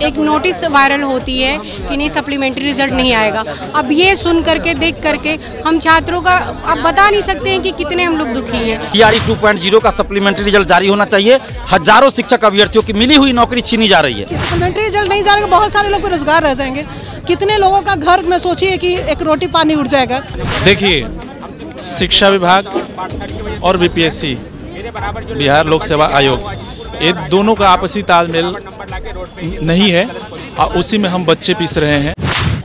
एक notice viral होती है कि नहीं सप्लीमेंट्री रिजल्ट नहीं आएगा। अब ये सुन करके देख करके हम छात्रों का अब बता नहीं सकते हैं कि कितने हम लोग दुखी हैं। TRE 2.0 का सप्लीमेंट्री रिजल्ट जारी होना चाहिए। हजारों शिक्षक अभ्यर्थियों की मिली हुई नौकरी छीनी जा रही है। सप्लीमेंट्री रिजल्ट नहीं जाएगा, बहुत सारे लोग बेरोजगार रह जाएंगे। कितने लोगों का घर में सोचिए कि एक रोटी पानी उड़ जाएगा। देखिए, शिक्षा विभाग और BPSC बिहार लोक सेवा आयोग, ये दोनों का आपसी तालमेल नहीं है और उसी में हम बच्चे पीस रहे हैं।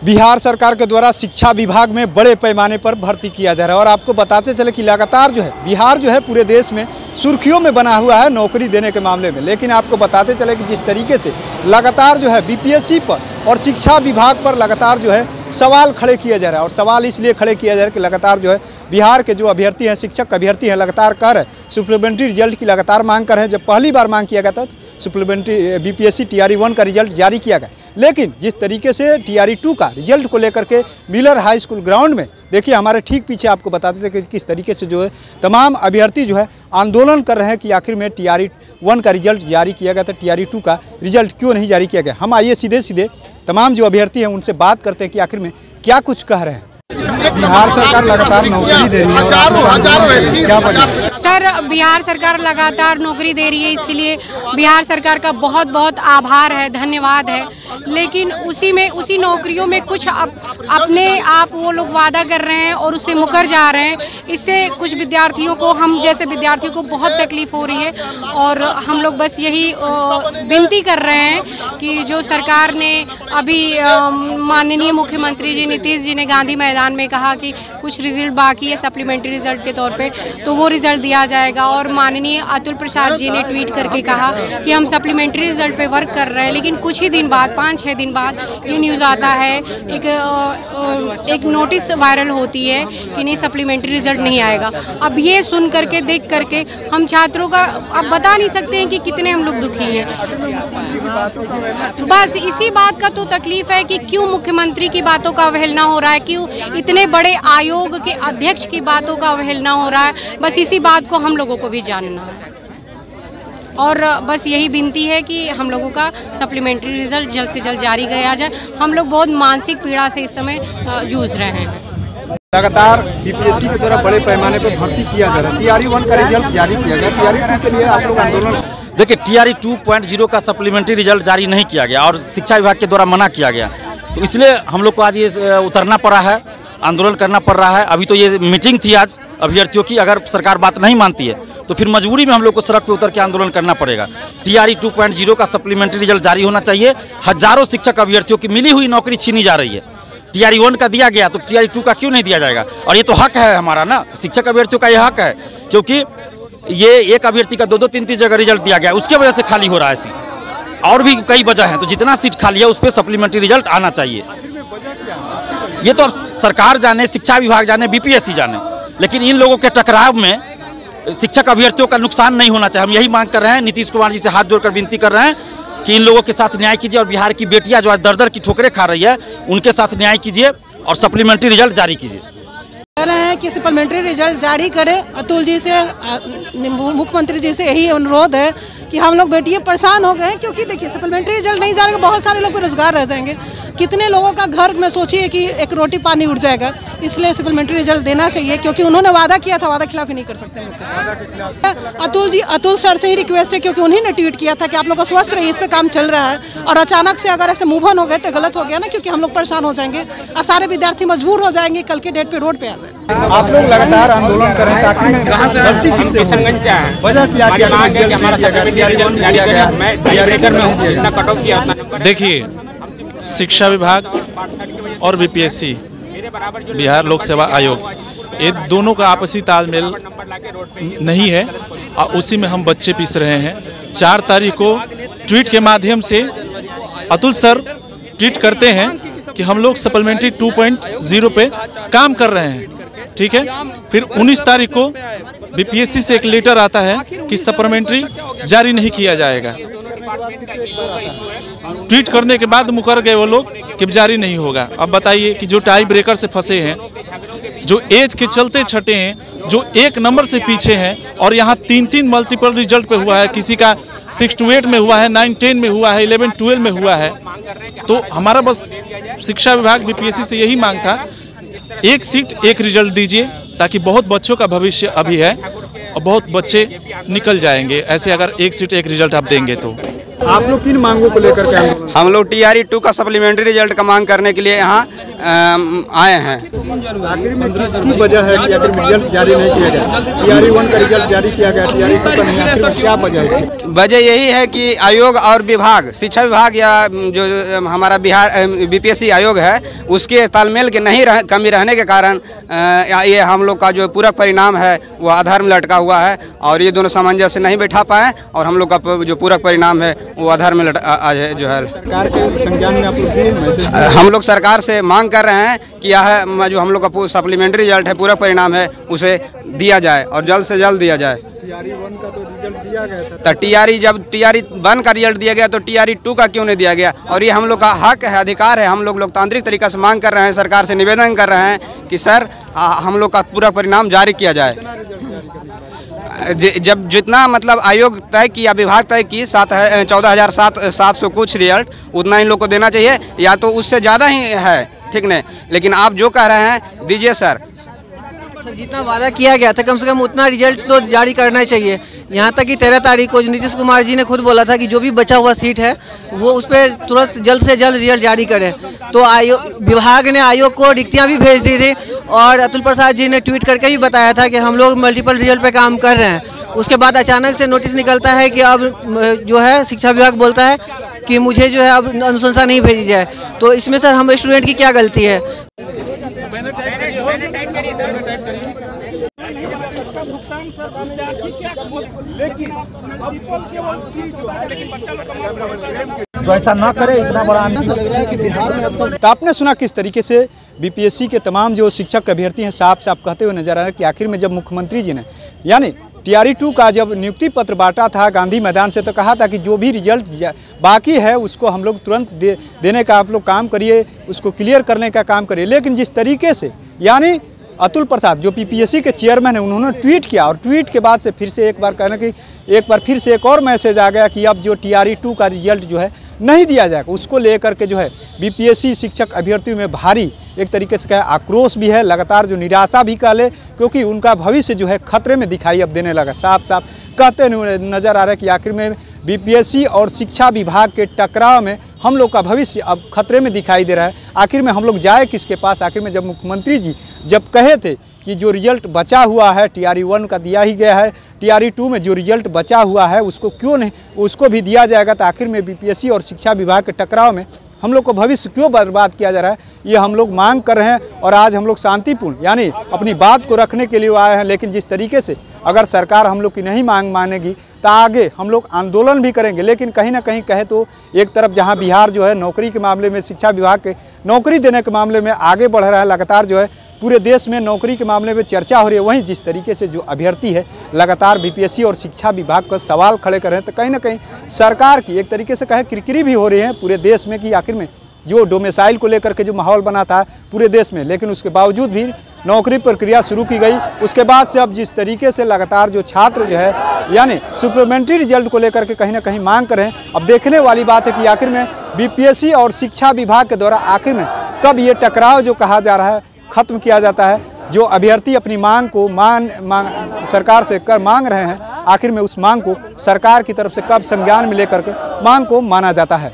बिहार सरकार के द्वारा शिक्षा विभाग में बड़े पैमाने पर भर्ती किया जा रहा है और आपको बताते चले कि लगातार जो है बिहार जो है पूरे देश में सुर्खियों में बना हुआ है नौकरी देने के मामले में। लेकिन आपको बताते चले कि जिस तरीके से लगातार जो है BPSC पर और शिक्षा विभाग पर लगातार जो है सवाल खड़े किया जा रहा है। और सवाल इसलिए खड़े किया जा रहा है कि लगातार जो है बिहार के जो अभ्यर्थी हैं, शिक्षक अभ्यर्थी हैं, लगातार कह रहे सप्लीमेंट्री रिजल्ट की लगातार मांग कर रहे हैं। जब पहली बार मांग किया गया था सप्लीमेंट्री BPSC TRE 1 का रिजल्ट जारी किया गया, लेकिन जिस तरीके से TRE 2 का रिजल्ट को लेकर के मिलर हाई स्कूल ग्राउंड में देखिए हमारे ठीक पीछे आपको बताते थे कि किस तरीके से जो है तमाम अभ्यर्थी जो है आंदोलन कर रहे हैं कि आखिर में TRE 1 का रिजल्ट जारी किया गया था, TRE 2 का रिजल्ट क्यों नहीं जारी किया गया। हम आइए सीधे सीधे तमाम जो अभ्यर्थी हैं उनसे बात करते हैं कि आखिर में क्या कुछ कह रहे हैं। बिहार सरकार लगातार नौकरी दे रही है, क्या वजह? सर, बिहार सरकार लगातार नौकरी दे रही है, इसके लिए बिहार सरकार का बहुत बहुत आभार है, धन्यवाद है। लेकिन उसी नौकरियों में कुछ अपने आप वो लोग वादा कर रहे हैं और उससे मुकर जा रहे हैं। इससे कुछ विद्यार्थियों को, हम जैसे विद्यार्थियों को बहुत तकलीफ हो रही है और हम लोग बस यही विनती कर रहे हैं कि जो सरकार ने अभी माननीय मुख्यमंत्री जी नीतीश जी ने गांधी मैदान में कहा कि कुछ रिजल्ट बाकी है सप्लीमेंट्री रिजल्ट के तौर पे, तो वो रिजल्ट दिया जाएगा। और माननीय अतुल प्रसाद जी ने ट्वीट करके कहा कि हम सप्लीमेंट्री रिजल्ट पे वर्क कर रहे हैं। लेकिन कुछ ही दिन बाद, 5-6 दिन बाद ये न्यूज़ आता है, एक नोटिस वायरल होती है कि नहीं सप्लीमेंट्री रिजल्ट नहीं आएगा। अब ये सुन करके देख करके हम छात्रों का अब बता नहीं सकते हैं कि कितने हम लोग दुखी हैं। बस इसी बात का तो तकलीफ है कि क्यों मुख्यमंत्री की बातों का अवहेलना हो रहा है, क्यों इतने बड़े आयोग के अध्यक्ष की बातों का अवहेलना हो रहा है। बस इसी बात को हम लोगों को भी जानना है और बस यही विनती है कि हम लोगों का सप्लीमेंट्री रिजल्ट जल्द से जल्द जारी किया जाए। हम लोग बहुत मानसिक पीड़ा से इस समय जूझ रहे हैं। लगातार BPSC के द्वारा बड़े पैमाने पर भर्ती किया जा रहा है। TRE 1 का रिजल्ट जारी किया गया, TRE 2 के लिए आप लोग आंदोलन। देखिए, TRE 2.0 का सप्लीमेंट्री रिजल्ट जारी नहीं किया गया और शिक्षा विभाग के द्वारा मना किया गया, तो इसलिए हम लोग को आज ये उतरना पड़ा है, आंदोलन करना पड़ रहा है। अभी तो ये मीटिंग थी आज अभ्यर्थियों की, अगर सरकार बात नहीं मानती है तो फिर मजबूरी में हम लोग को सड़क पे उतर के आंदोलन करना पड़ेगा। TRE 2.0 का सप्लीमेंट्री रिजल्ट जारी होना चाहिए। हजारों शिक्षक अभ्यर्थियों की मिली हुई नौकरी छीनी जा रही है। TRE 1 का दिया गया तो TRE 2 का क्यों नहीं दिया जाएगा? और ये तो हक है हमारा ना, शिक्षक अभ्यर्थियों का ये हक है, क्योंकि ये एक अभ्यर्थी का 2-2, 3-3 जगह रिजल्ट दिया गया, उसके वजह से खाली हो रहा है सीट। और भी कई वजह हैं, तो जितना सीट खाली है उस पर सप्लीमेंट्री रिजल्ट आना चाहिए। ये तो अब सरकार जाने, शिक्षा विभाग जाने, BPSC जाने, लेकिन इन लोगों के टकराव में शिक्षक अभ्यर्थियों का नुकसान नहीं होना चाहिए। हम यही मांग कर रहे हैं, नीतीश कुमार जी से हाथ जोड़कर विनती कर रहे हैं कि इन लोगों के साथ न्याय कीजिए और बिहार की बेटियां जो आज दर-दर की ठोकरें खा रही है उनके साथ न्याय कीजिए और सप्लीमेंट्री रिजल्ट जारी कीजिए। कह रहे हैं कि सप्लीमेंट्री रिजल्ट जारी करें। अतुल जी से, मुख्यमंत्री जी से यही अनुरोध है कि हम लोग बेटियां परेशान हो गए हैं, क्योंकि देखिए सप्लीमेंट्री रिजल्ट नहीं जाएगा, बहुत सारे लोग बेरोजगार रह जाएंगे। कितने लोगों का घर में सोचिए कि एक रोटी पानी उड़ जाएगा। इसलिए सप्लीमेंट्री रिजल्ट देना चाहिए, क्योंकि उन्होंने वादा किया था, वादा खिलाफ ही नहीं कर सकते लोग के साथ। अतुल सर से ही रिक्वेस्ट है, क्योंकि उन्हीं ने ट्वीट किया था कि आप लोग को स्वस्थ रहिए, इस पर काम चल रहा है। और अचानक से अगर ऐसे मूव ऑन हो गए तो गलत हो गया ना, क्योंकि हम लोग परेशान हो जाएंगे और सारे विद्यार्थी मजबूर हो जाएंगे, कल के डेट पे रोड पे आ जाए। आप लोग लगातार आंदोलन कर रहे हैं, देखिए, शिक्षा विभाग और BPSC बिहार लोक सेवा आयोग, ये दोनों का आपसी तालमेल नहीं है और उसी में हम बच्चे पीस रहे हैं। 4 तारीख को ट्वीट के माध्यम से अतुल सर ट्वीट करते हैं कि हम लोग सप्लीमेंट्री 2.0 पे काम कर रहे हैं, ठीक है। फिर 19 तारीख को BPSC से एक लेटर आता है कि सप्लीमेंट्री जारी नहीं किया जाएगा। ट्वीट करने के बाद मुकर गए वो लोग कि जारी नहीं होगा। अब बताइए कि जो टाई ब्रेकर से फंसे हैं जो एज के चलते छटे हैं, जो 1 नंबर से पीछे हैं, और यहाँ 3 मल्टीपल रिजल्ट पे हुआ है, किसी का 6 to 8 में हुआ है, 9 10 में हुआ है, 11 12 में हुआ है। तो हमारा बस शिक्षा विभाग बीपीएससी से यही मांग था, 1 सीट 1 रिजल्ट दीजिए, ताकि बहुत बच्चों का भविष्य अभी है और बहुत बच्चे निकल जाएंगे ऐसे अगर 1 सीट 1 रिजल्ट आप देंगे तो। आप लोग किन मांगों को लेकर के आंदोलन? हम लोग TRE 2 का सप्लीमेंट्री रिजल्ट का मांग करने के लिए यहाँ आए हैं। आखिर में किसकी वजह है कि अगर रिजल्ट जारी नहीं किया गया? TRE 1 का रिजल्ट जारी किया गया, TRE 2 का नहीं, आखिर में क्या वजह है? वजह यही है कि आयोग और विभाग, शिक्षा विभाग या जो हमारा बिहार BPSC आयोग है, उसके तालमेल के कमी रहने के कारण ये हम लोग का जो पूरक परिणाम है वो आधार में लटका हुआ है, और ये दोनों सामंजस्य नहीं बैठा पाए, और हम लोग का जो पूरक परिणाम है वो आधार में जो है सरकार के संज्ञान में आप लोग दिए मैसेज? हम लोग सरकार से मांग कर रहे हैं कि यह जो हम लोग का सप्लीमेंट्री रिजल्ट है, पूरा परिणाम है, उसे दिया जाए और जल्द से जल्द दिया जाए। TRE 1 का तो रिजल्ट दिया गया था, तो जब TRE 1 का रिजल्ट दिया गया तो TRE 2 का क्यों नहीं दिया गया? और ये हम लोग का हक है, अधिकार है। हम लोग लोकतांत्रिक तरीका से मांग कर रहे हैं, सरकार से निवेदन कर रहे हैं कि सर हम लोग का पूरा परिणाम जारी किया जाए। जब जितना मतलब आयोग तय किया, विभाग तय की 14,700 कुछ रिजल्ट, उतना इन लोग को देना चाहिए, या तो उससे ज़्यादा ही है, ठीक नहीं। लेकिन आप जो कह रहे हैं दीजिए सर। जितना वादा किया गया था कम से कम उतना रिजल्ट तो जारी करना चाहिए। यहाँ तक कि 13 तारीख को नीतीश कुमार जी ने खुद बोला था कि जो भी बचा हुआ सीट है वो उस पर तुरंत जल्द से जल्द रिजल्ट जारी करें। तो विभाग ने आयोग को रिक्तियाँ भी भेज दी थी, और अतुल प्रसाद जी ने ट्वीट करके भी बताया था कि हम लोग मल्टीपल रिजल्ट पे काम कर रहे हैं। उसके बाद अचानक से नोटिस निकलता है कि अब जो है शिक्षा विभाग बोलता है कि मुझे जो है अब अनुशंसा नहीं भेजी जाए। तो इसमें सर हम स्टूडेंट की क्या गलती है? तो ऐसा ना करे, इतना बड़ा तो आपने सुना किस तरीके से बीपीएससी के तमाम जो शिक्षक अभ्यर्थी हैं साफ साफ कहते हुए नजर आ रहे हैं कि आखिर में जब मुख्यमंत्री जी ने यानी TRE 2 का जब नियुक्ति पत्र बांटा था गांधी मैदान से, तो कहा था कि जो भी रिजल्ट बाकी है उसको हम लोग तुरंत देने का आप लोग काम करिए, उसको क्लियर करने का काम करिए। लेकिन जिस तरीके से यानी अतुल प्रसाद जो PPSC के चेयरमैन हैं, उन्होंने ट्वीट किया, और ट्वीट के बाद से फिर से एक बार फिर से एक और मैसेज आ गया कि अब जो TRE 2 का रिजल्ट जो है नहीं दिया जाएगा। उसको लेकर के जो है BPSC शिक्षक अभ्यर्थियों में भारी एक तरीके से आक्रोश भी है, लगातार जो निराशा भी कह ले, क्योंकि उनका भविष्य जो है खतरे में दिखाई अब देने लगा। साफ साफ कहते नजर आ रहा है कि आखिर में BPSC और शिक्षा विभाग के टकराव में हम लोग का भविष्य अब खतरे में दिखाई दे रहा है। आखिर में हम लोग जाए किसके पास? आखिर में जब मुख्यमंत्री जी जब कहे थे कि जो रिजल्ट बचा हुआ है TRE 1 का दिया ही गया है, TRE 2 में जो रिजल्ट बचा हुआ है उसको क्यों नहीं, उसको भी दिया जाएगा, तो आखिर में BPSC और शिक्षा विभाग के टकराव में हम लोग को भविष्य क्यों बर्बाद किया जा रहा है, ये हम लोग मांग कर रहे हैं। और आज हम लोग शांतिपूर्ण यानी अपनी बात को रखने के लिए आए हैं। लेकिन जिस तरीके से अगर सरकार हम लोग की नहीं मांग मानेगी तो आगे हम लोग आंदोलन भी करेंगे। लेकिन कहीं ना कहीं कहे तो एक तरफ जहां बिहार जो है नौकरी के मामले में, शिक्षा विभाग के नौकरी देने के मामले में आगे बढ़ रहा है, लगातार जो है पूरे देश में नौकरी के मामले में चर्चा हो रही है, वहीं जिस तरीके से जो अभ्यर्थी है लगातार BPSC और शिक्षा विभाग का सवाल खड़े कर रहे हैं, तो कहीं ना कहीं सरकार की एक तरीके से कहे किरकिरी भी हो रही है पूरे देश में कि आखिर में जो डोमिसाइल को लेकर के जो माहौल बना था पूरे देश में, लेकिन उसके बावजूद भी नौकरी प्रक्रिया शुरू की गई। उसके बाद से अब जिस तरीके से लगातार जो छात्र जो है यानी सप्लीमेंट्री रिजल्ट को लेकर के कहीं ना कहीं मांग कर रहे हैं, अब देखने वाली बात है कि आखिर में BPSC और शिक्षा विभाग के द्वारा आखिर में कब ये टकराव जो कहा जा रहा है खत्म किया जाता है। जो अभ्यर्थी अपनी मांग को सरकार से मांग रहे हैं, आखिर में उस मांग को सरकार की तरफ से कब संज्ञान में लेकर के मांग को माना जाता है।